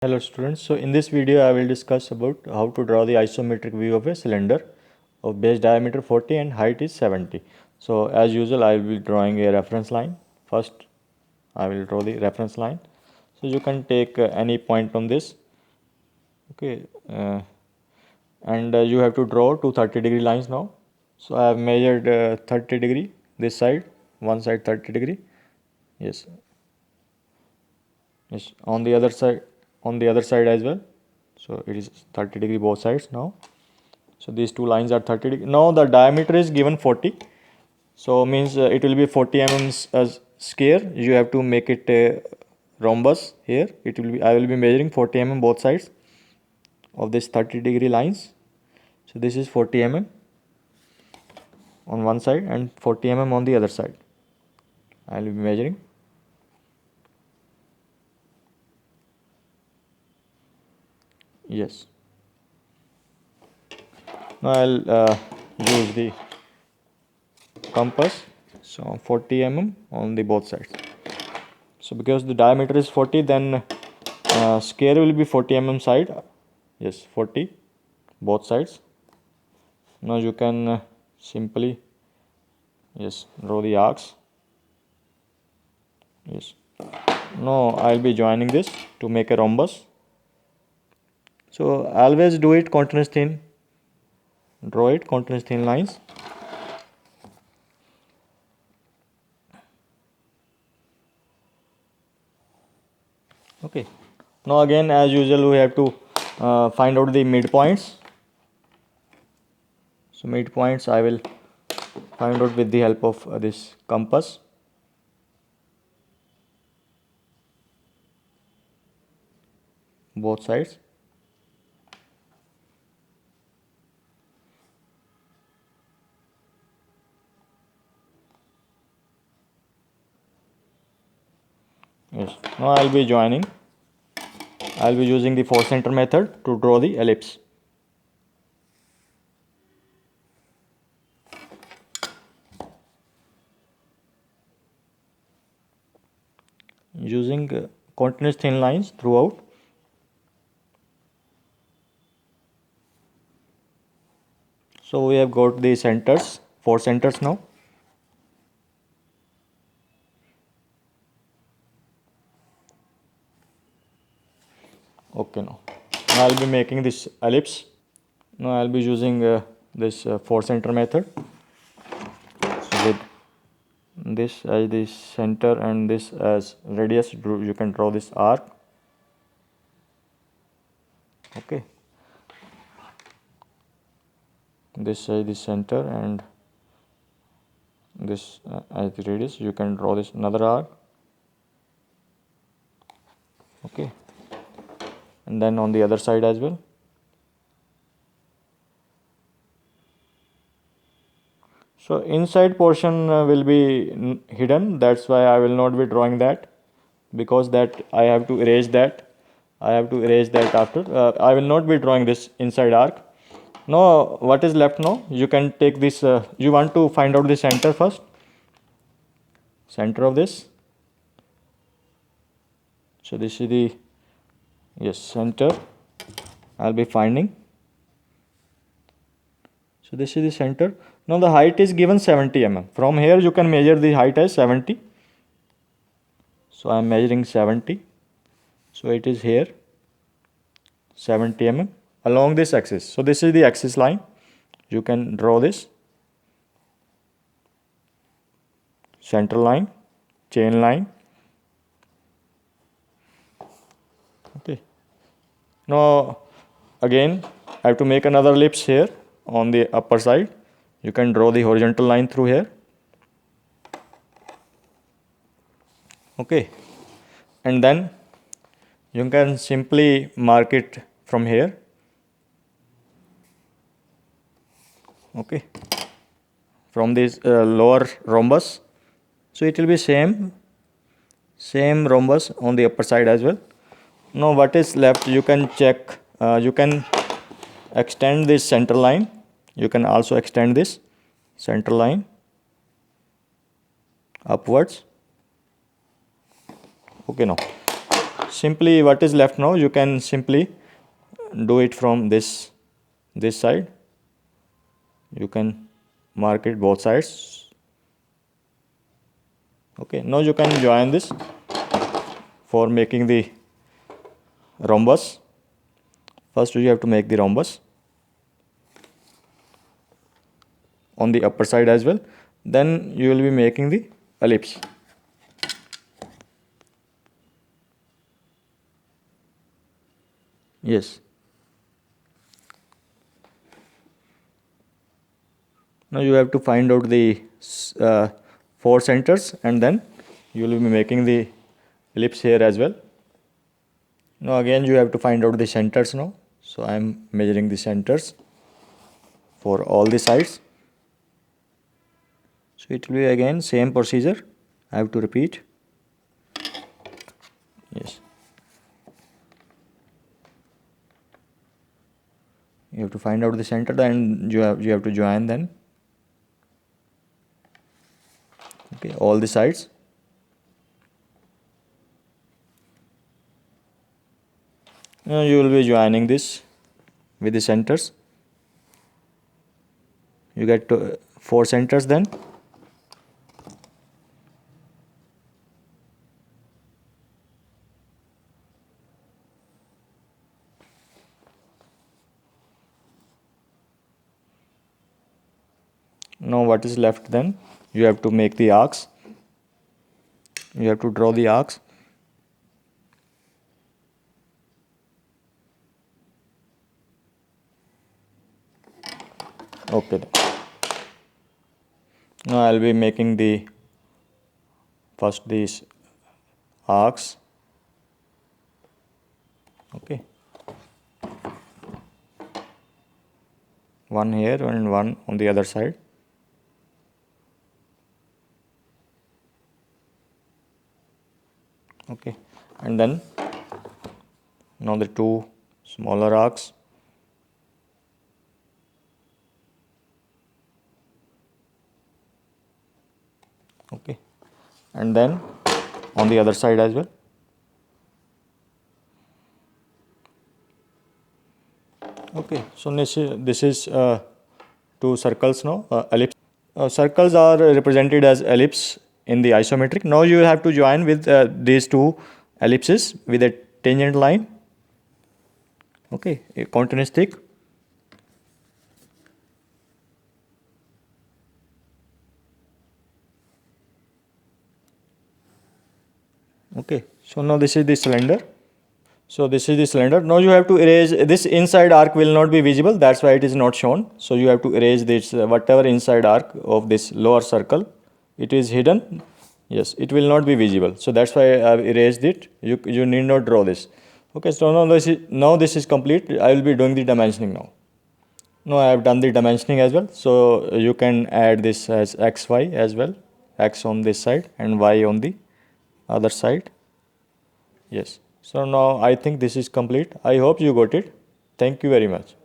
Hello students, so in this video I will discuss about how to draw the isometric view of a cylinder of base diameter 40 and height is 70. So as usual I will be drawing a reference line. First I will draw the reference line. So you can take any point on this. Okay, and you have to draw two 30-degree lines now. So I have measured 30 degree this side, one side 30 degree. Yes, on the other side as well. So it is 30 degree both sides now. So these two lines are 30 degree. Now the diameter is given 40. So means it will be 40 mm as square. You have to make it a rhombus here. It will be, I will be measuring 40 mm both sides of this 30 degree lines. So this is 40 mm on one side and 40 mm on the other side. I will be measuring. Yes. Now I'll use the compass. So 40 mm on the both sides. So because the diameter is 40, then square will be 40 mm side. Yes, 40 both sides. Now you can simply draw the arcs. Yes. Now I'll be joining this to make a rhombus. So always do it continuous thin. Draw it continuous thin lines. Okay. Now again, as usual, we have to find out the midpoints. So midpoints I will find out with the help of this compass. Both sides. Yes. Now I'll be joining. I'll be using the 4 center method to draw the ellipse. Using continuous thin lines throughout. So we have got the centers, 4 centers now. Okay, now I'll be making this ellipse. Now I'll be using this 4 center method. So with this as the center and this as radius, you can draw this arc. Okay. This as the center and this as the radius, you can draw this another arc. Okay. And then on the other side as well. So inside portion will be hidden. That's why I will not be drawing that, because that I have to erase that. I have to erase that after. I will not be drawing this inside arc. Now what is left now? You can take this. You want to find out the center first. Center of this. So this is the center. I'll be finding. So this is the center. Now the height is given 70 mm. From here you can measure the height as 70. So I am measuring 70. So it is here 70 mm along this axis. So this is the axis line. You can draw this center line, chain line. Okay. Now again I have to make another ellipse here on the upper side. You can draw the horizontal line through here. Okay. And then you can simply mark it from here. Okay. From this lower rhombus. So it will be same rhombus on the upper side as well. Now what is left, you can check, you can extend this center line. You can also extend this center line upwards. Okay, now simply what is left now, you can simply do it from this side. You can mark it both sides. Okay, now you can join this for making the rhombus. First you have to make the rhombus on the upper side as well, then you will be making the ellipse. Yes. Now you have to find out the 4 centers, and then you will be making the ellipse here as well. Now again you have to find out the centers now. So I am measuring the centers for all the sides. So it will be again same procedure. I have to repeat. Yes. You have to find out the center, then you have to join then. Okay, all the sides. Now you will be joining this with the centers. You get 4 centers then. Now what is left then? You have to make the arcs. You have to draw the arcs. Okay then. Now I'll be making the first these arcs. Okay. One here and one on the other side. Okay, and then now the 2 smaller arcs. Okay, and then on the other side as well. Okay, so this is 2 circles now, ellipse. Circles are represented as ellipse in the isometric. Now you have to join with these 2 ellipses with a tangent line. Okay, a continuous thick. Okay, so now this is the cylinder. So this is the cylinder. Now you have to erase this inside arc will not be visible. That's why it is not shown. So you have to erase this whatever inside arc of this lower circle. It is hidden. Yes, it will not be visible. So that's why I have erased it. You need not draw this. Okay, so now this is complete. I will be doing the dimensioning now. Now I have done the dimensioning as well. So you can add this as XY as well. X on this side and Y on the other side. Yes. So now I think this is complete. I hope you got it. Thank you very much.